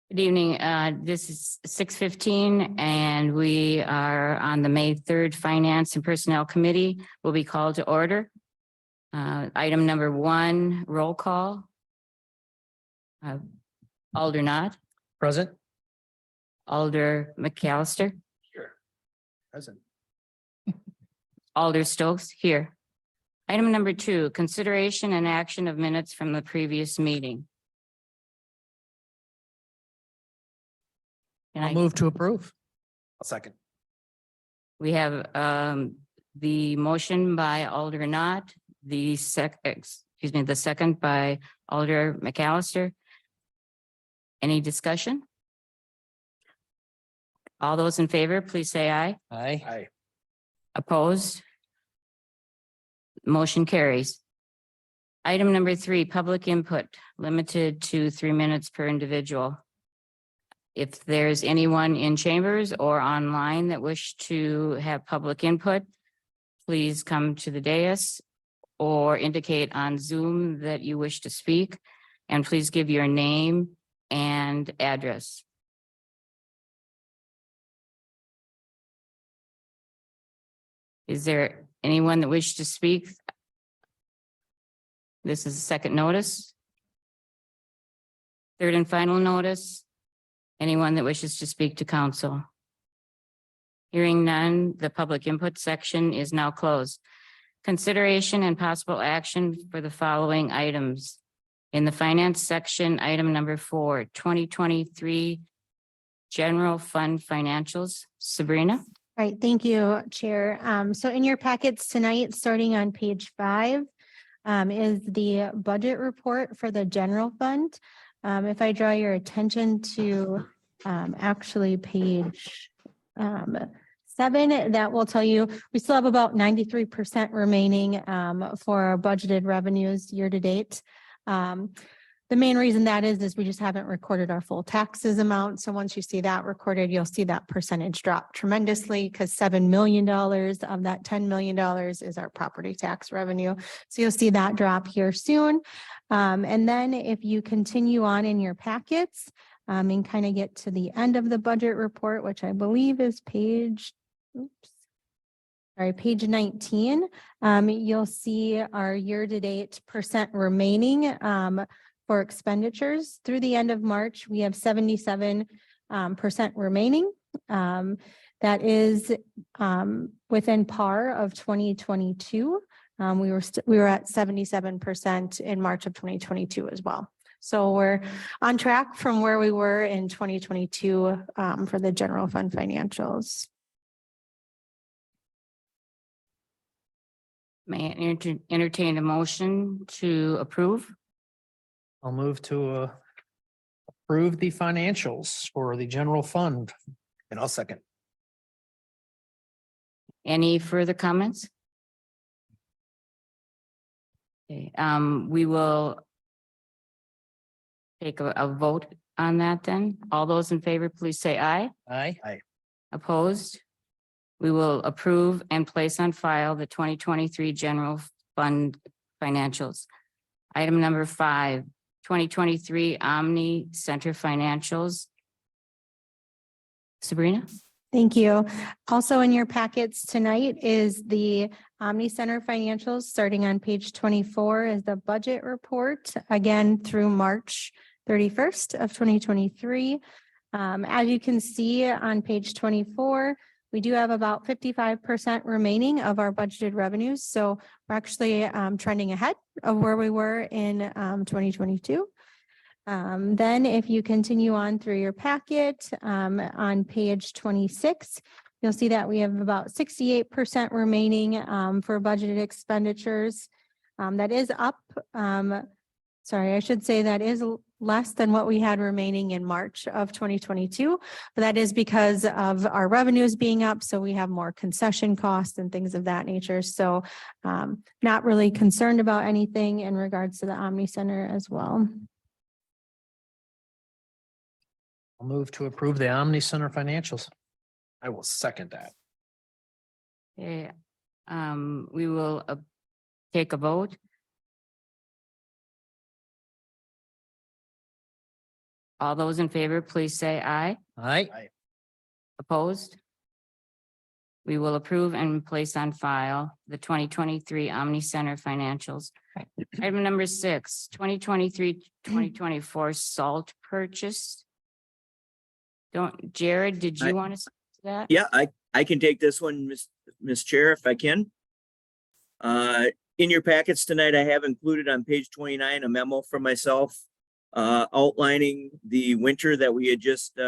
Good evening. This is 6:15 and we are on the May 3rd Finance and Personnel Committee will be called to order. Item number 1, roll call. Alder Knott, Present. Alder McAllister, Here. Present. Alder Stokes here. Item number 2, consideration and action of minutes from the previous meeting. Can I'll I- move to approve. I'll second. We have the motion by Alder Knott, the second by Alder McAllister. Any discussion? All those in favor, please say aye. Aye. Aye. Opposed? Motion carries. Item number 3, public input, limited to 3 minutes per individual. If there's anyone in chambers or online that wish to have public input, please come to the dais or indicate on Zoom that you wish to speak, and please give your name and address. Is there anyone that wishes to speak? This is a second notice. Third and final notice. Anyone that wishes to speak to council? Hearing none, the public input section is now closed. Consideration and possible action for the following items. In the finance section, item number 4, 2023 general fund financials. Sabrina? Right, thank you, Chair. So in your packets tonight, starting on page 5, is the budget report for the general fund. If I draw your attention to actually page 7, that will tell you we still have about 93% remaining for our budgeted revenues year to date. The main reason that is we just haven't recorded our full taxes amount. So once you see that recorded, you'll see that percentage drop tremendously because $7 million of that $10 million is our property tax revenue. So you'll see that drop here soon. And then if you continue on in your packets and kind of get to the end of the budget report, which I believe is page 19, you'll see our year-to-date percent remaining for expenditures. Through the end of March, we have 77% remaining. That is within par of 2022. We were at 77% in March of 2022 as well. So we're on track from where we were in 2022 for the general fund financials. May I entertain a motion to approve? I'll move to approve the financials for the general fund. And I'll second. Any further comments? Okay, we will take a vote on that then. All those in favor, please say aye. Aye. Opposed? We will approve and place on file the 2023 general fund financials. Item number 5, 2023 Omni Center financials. Sabrina? Thank you. Also in your packets tonight is the Omni Center financials. Starting on page 24 is the budget report, again through March 31st of 2023. As you can see on page 24, we do have about 55% remaining of our budgeted revenues. So we're actually trending ahead of where we were in 2022. Then if you continue on through your packet on page 26, you'll see that we have about 68% remaining for budgeted expenditures. That is up. Sorry, I should say that is less than what we had remaining in March of 2022, but that is because of our revenues being up. So we have more concession costs and things of that nature. So not really concerned about anything in regards to the Omni Center as well. I'll move to approve the Omni Center financials. I will second that. Okay, we will take a vote. All those in favor, please say aye. Aye. Opposed? We will approve and place on file the 2023 Omni Center financials. Item number 6, 2023-2024 salt purchase. Jared, did you want to say that? Yeah, I can take this one, Miss Chair, if I can. In your packets tonight, I have included on page 29 a memo from myself outlining the winter that we had just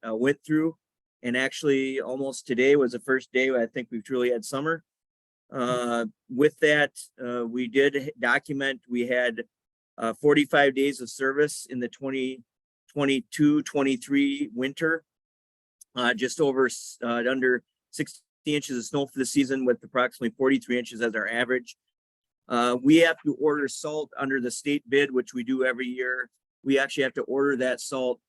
went through. And actually, almost today was the first day I think we've truly had summer. With that, we did document, we had 45 days of service in the 2022-23 winter. Just over under 60 inches of snow for the season with approximately 43 inches as our average. We have to order salt under the state bid, which we do every year. We actually have to order that salt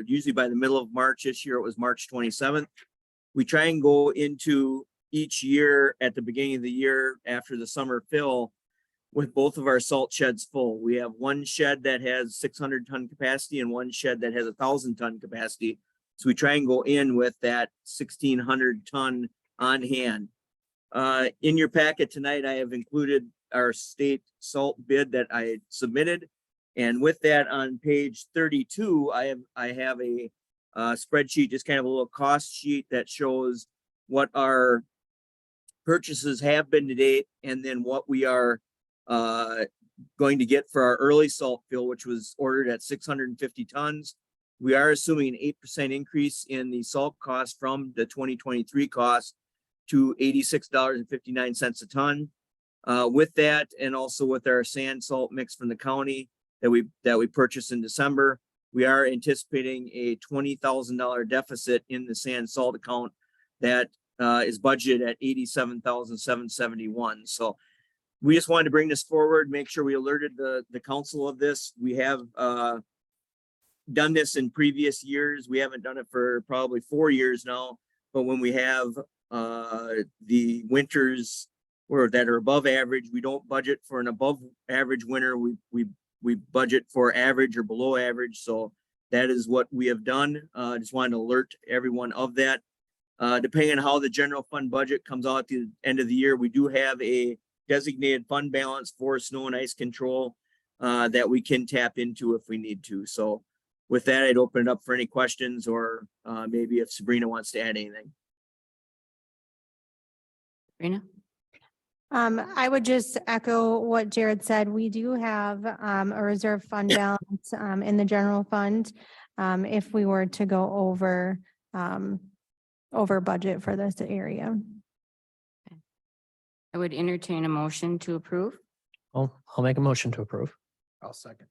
usually by the middle of March. This year it was March 27th. We try and go into each year at the beginning of the year after the summer fill with both of our salt sheds full. We have one shed that has 600 ton capacity and one shed that has 1,000 ton capacity. So we try and go in with that 1,600 ton on hand. In your packet tonight, I have included our state salt bid that I submitted. And with that on page 32, I have a spreadsheet, just kind of a little cost sheet that shows what our purchases have been to date, and then what we are going to get for our early salt fill, which was ordered at 650 tons. We are assuming an 8% increase in the salt cost from the 2023 cost to $86.59 a ton. With that, and also with our sand salt mix from the county that we purchased in December, we are anticipating a $20,000 deficit in the sand salt account that is budgeted at $87,771. So we just wanted to bring this forward, make sure we alerted the council of this. We have done this in previous years. We haven't done it for probably 4 years now, but when we have the winters that are above average, we don't budget for an above average winter. We budget for average or below average. So that is what we have done. Just wanted to alert everyone of that. Depending on how the general fund budget comes out at the end of the year, we do have a designated fund balance for snow and ice control that we can tap into if we need to. So with that, I'd open it up for any questions, or maybe if Sabrina wants to add anything. Sabrina? I would just echo what Jared said. We do have a reserve fund balance in the general fund if we were to go over budget for this area. I would entertain a motion to approve. I'll make a motion to approve. I'll second.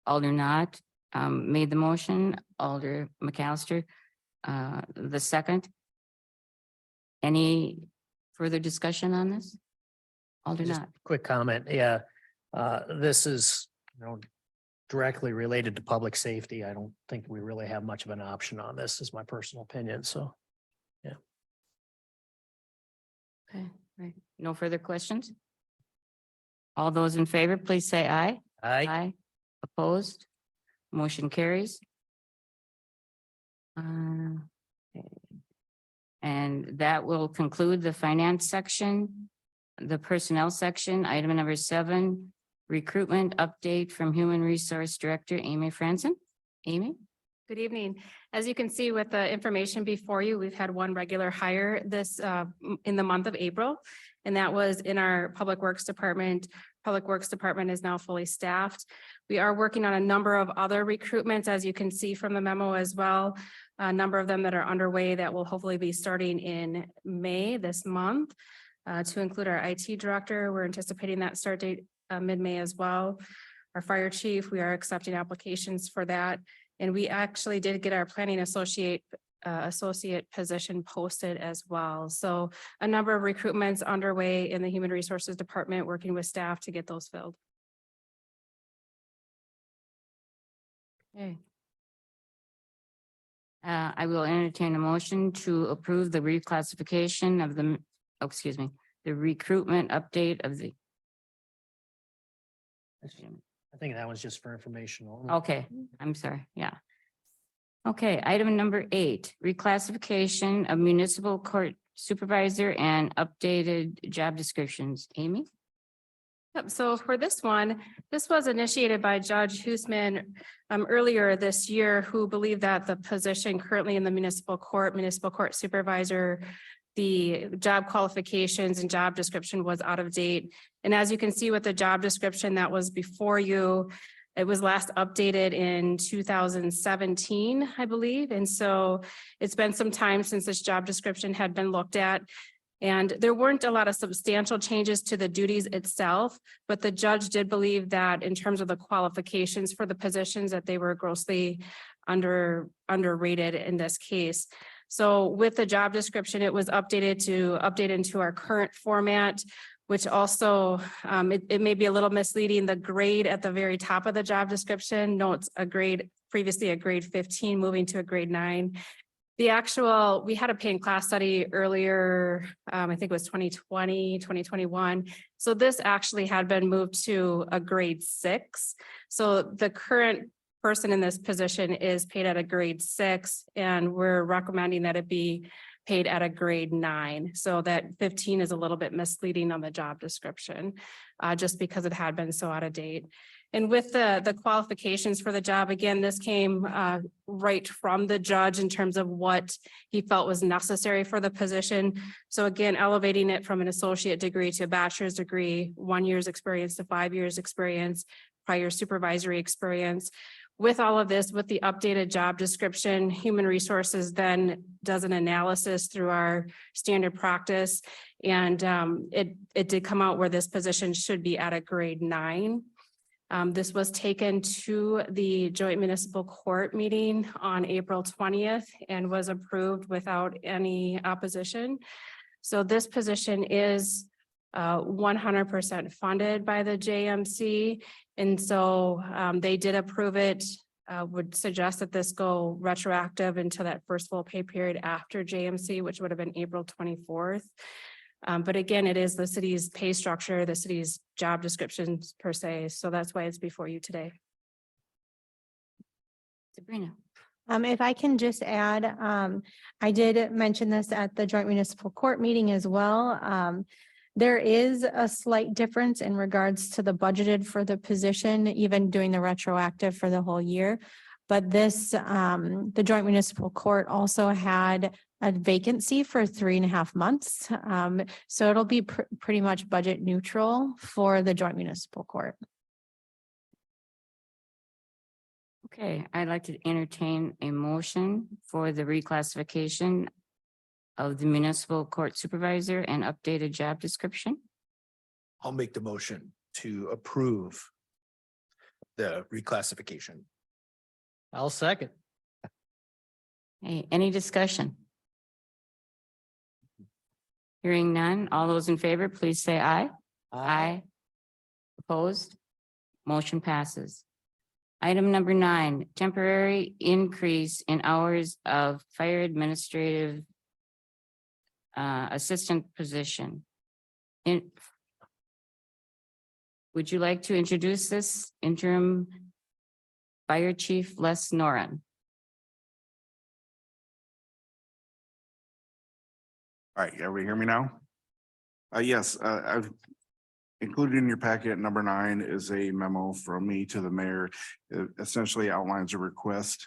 Alder Knott made the motion, Alder McAllister the second. Any further discussion on this? Alder Just Knott. quick comment. Yeah, this is, directly related to public safety. I don't think we really have much of an option on this, is my personal opinion. So, Okay, right. No further questions? All those in favor, please say aye. aye. Opposed? Motion carries. Okay. And that will conclude the finance section. The personnel section, item number 7, recruitment update from Human Resource Director Amy Franzen. Amy? Good evening. As you can see with the information before you, we've had one regular hire this in the month of April, and that was in our Public Works Department. Public Works Department is now fully staffed. We are working on a number of other recruitments, as you can see from the memo as well. A number of them that are underway that will hopefully be starting in May this month. To include our IT director, we're anticipating that start date mid-May as well. Our fire chief, we are accepting applications for that. And we actually did get our planning associate position posted as well. So a number of recruitments underway in the Human Resources Department, working with staff to get those filled. Okay. I will entertain a motion to approve the reclassification of the, the recruitment update of the I think that was just for informational. Okay, I'm sorry, yeah. Okay, item number 8, reclassification of municipal court supervisor and updated job descriptions. Amy? Yep, so for this one, this was initiated by Judge Huisman earlier this year, who believed that the position currently in the municipal court supervisor, the job qualifications and job description was out of date. And as you can see with the job description that was before you, it was last updated in 2017, I believe. And so it's been some time since this job description had been looked at. And there weren't a lot of substantial changes to the duties itself, but the judge did believe that in terms of the qualifications for the positions, that they were grossly underrated in this case. So with the job description, it was updated into our current format, which also it may be a little misleading. The grade at the very top of the job description notes previously a grade 15, moving to a grade 9. We had a paid class study earlier, I think it was 2020, 2021. So this actually had been moved to a grade 6. So the current person in this position is paid at a grade 6, and we're recommending that it be paid at a grade 9. So that 15 is a little bit misleading on the job description, just because it had been so out of date. And with the qualifications for the job, again, this came right from the judge in terms of what he felt was necessary for the position. So again, elevating it from an associate degree to a bachelor's degree, 1 year's experience to 5 years experience, prior supervisory experience. With all of this, with the updated job description, Human Resources then does an analysis through our standard practice. And it did come out where this position should be at a grade 9. This was taken to the joint municipal court meeting on April 20th and was approved without any opposition. So this position is 100% funded by the JMC. And so they did approve it, would suggest that this go retroactive into that first full pay period after JMC, which would have been April 24th. But again, it is the city's pay structure, the city's job descriptions per se. So that's why it's before you today. Sabrina? If I can just add, I did mention this at the joint municipal court meeting as well. There is a slight difference in regards to the budgeted for the position, even doing the retroactive for the whole year. But this, the joint municipal court also had a vacancy for 3.5 months. So it'll be pretty much budget neutral for the joint municipal court. Okay, I'd like to entertain a motion for the reclassification of the municipal court supervisor and updated job description. I'll make the motion to approve the reclassification. I'll second. Hey, any discussion? Hearing none, all those in favor, please say aye. Aye. Opposed? Motion passes. Item number 9, temporary increase in hours of fire administrative assistant position. Would you like to introduce this interim Fire Chief Les Noren? All right, everybody hear me now? Yes, I've included in your packet, number 9 is a memo from me to the mayor. It essentially outlines a request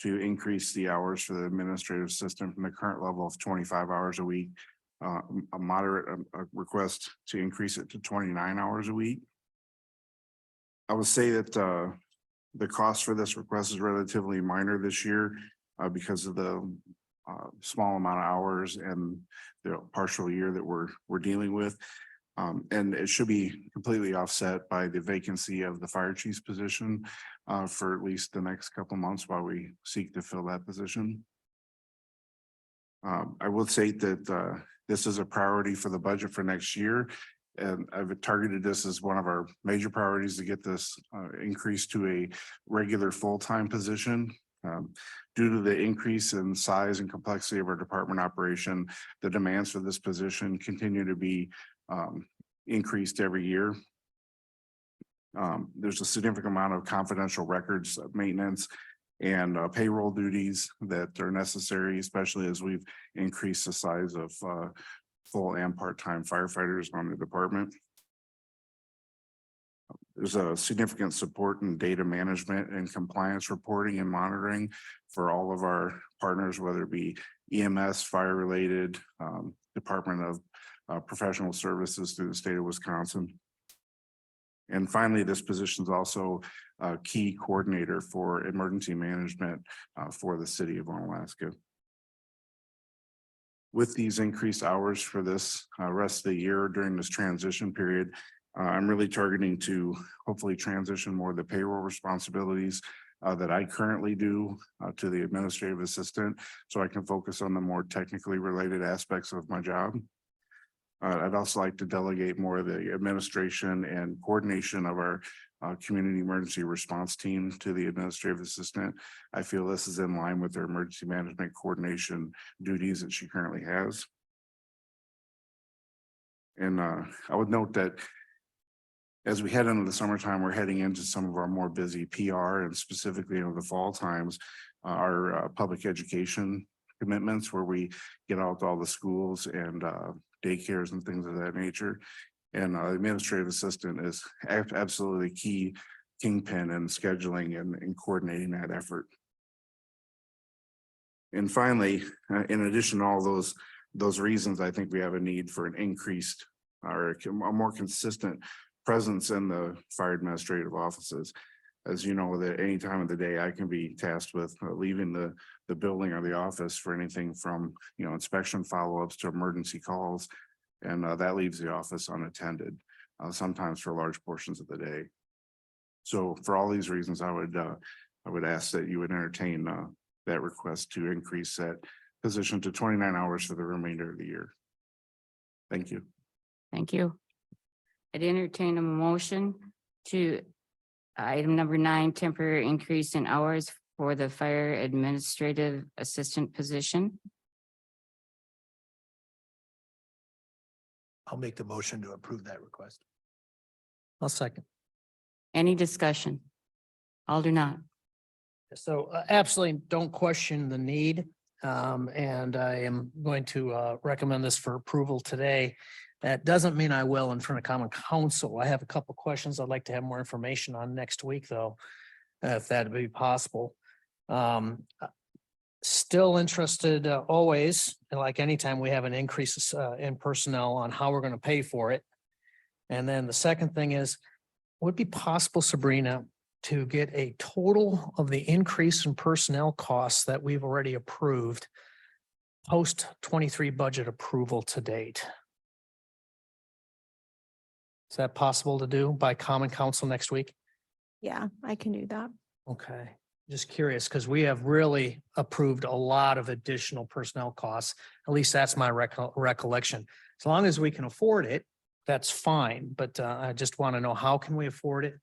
to increase the hours for the administrative assistant from the current level of 25 hours a week. A moderate request to increase it to 29 hours a week. I would say that the cost for this request is relatively minor this year because of the small amount of hours and the partial year that we're dealing with. And it should be completely offset by the vacancy of the fire chief's position for at least the next couple of months while we seek to fill that position. I will say that this is a priority for the budget for next year. And I've targeted this as one of our major priorities to get this increase to a regular full-time position. Due to the increase in size and complexity of our department operation, the demands for this position continue to be increased every year. There's a significant amount of confidential records maintenance and payroll duties that are necessary, especially as we've increased the size of full and part-time firefighters on the department. There's a significant support in data management and compliance reporting and monitoring for all of our partners, whether it be EMS, fire-related, Department of Professional Services through the state of Wisconsin. And finally, this position is also a key coordinator for emergency management for the city of Onalaska. With these increased hours for this rest of the year during this transition period, I'm really targeting to hopefully transition more of the payroll responsibilities that I currently do to the administrative assistant, so I can focus on the more technically related aspects of my job. I'd also like to delegate more of the administration and coordination of our community emergency response team to the administrative assistant. I feel this is in line with their emergency management coordination duties that she currently has. And I would note that as we head into the summertime, we're heading into some of our more busy PR and specifically in the fall times, our public education commitments where we get out to all the schools and daycares and things of that nature. And administrative assistant is absolutely key kingpin in scheduling and coordinating that effort. And finally, in addition to all those reasons, I think we have a need for an increased or a more consistent presence in the fire administrative offices. As you know, that any time of the day I can be tasked with leaving the building or the office for anything from, inspection follow-ups to emergency calls. And that leaves the office unattended, sometimes for large portions of the day. So for all these reasons, I would ask that you would entertain that request to increase that position to 29 hours for the remainder of the year. Thank you. Thank you. I'd entertain a motion to item number 9, temporary increase in hours for the fire administrative assistant position. I'll make the motion to approve that request. I'll second. Any discussion? Aldernaut. So absolutely don't question the need. And I am going to recommend this for approval today. That doesn't mean I will in front of Common Council. I have a couple questions I'd like to have more information on next week, though, if that'd be possible. Still interested always, and like anytime we have an increase in personnel on how we're going to pay for it. And then the second thing is, would it be possible, Sabrina, to get a total of the increase in personnel costs that we've already approved post 23 budget approval to date? Is that possible to do by Common Council next week? Yeah, I can do that. Okay, just curious, because we have really approved a lot of additional personnel costs. At least that's my recollection. As long as we can afford it, that's fine, but I just want to know, how can we afford it?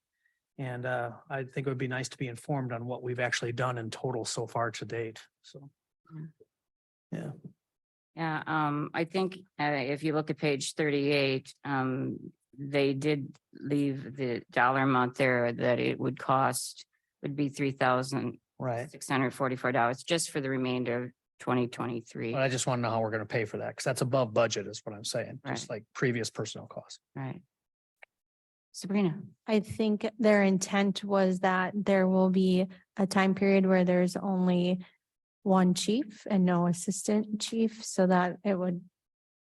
And I think it would be nice to be informed on what we've actually done in total so far to date, so. Yeah, Yeah, I think if you look at page 38, they did leave the dollar amount there that it would cost would be right. $3,644 just for the remainder of 2023. But I just want to know how we're going to pay for that, because that's above budget is what I'm saying, just like previous personnel costs. Right. Sabrina. I think their intent was that there will be a time period where there's only one chief and no assistant chief, so that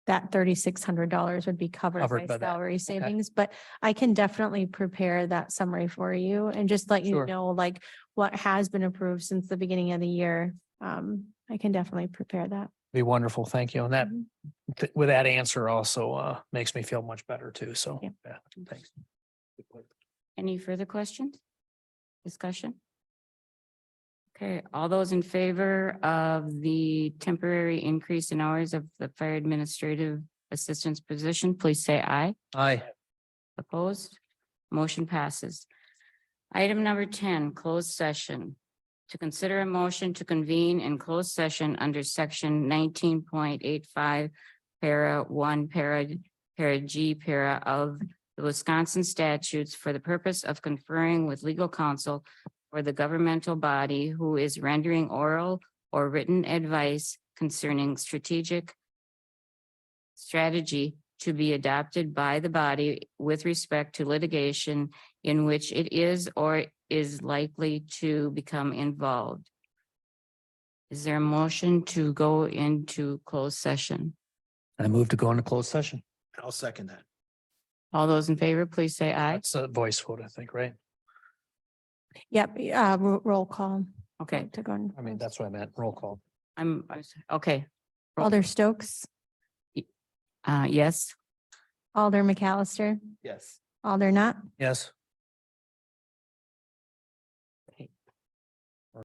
that $3,600 would be covered Covered by by that. salary savings. But I can definitely prepare that summary for you and just let you Sure. know, like, what has been approved since the beginning of the year. I can definitely prepare that. Be wonderful. Thank you. And that, Mhm. with that answer also makes me feel much better too. So, Yeah. yeah, thanks. Any further questions? Discussion? Okay, all those in favor of the temporary increase in hours of the fire administrative assistant's position, please say aye. Aye. Opposed? Motion passes. Item number 10, closed session. To consider a motion to convene in closed session under section 19.85, para 1, para G, para of the Wisconsin statutes for the purpose of conferring with legal counsel for the governmental body who is rendering oral or written advice concerning strategy to be adopted by the body with respect to litigation in which it is or is likely to become involved. Is there a motion to go into closed session? I move to go into closed session. I'll second that. All those in favor, please say aye. That's a voice vote, I think, right? Yep, roll call. Okay, To go in. I mean, that's what I meant. Roll call. okay, Alder Stokes, yes. Alder McAllister, Yes. Alder Not, Yes.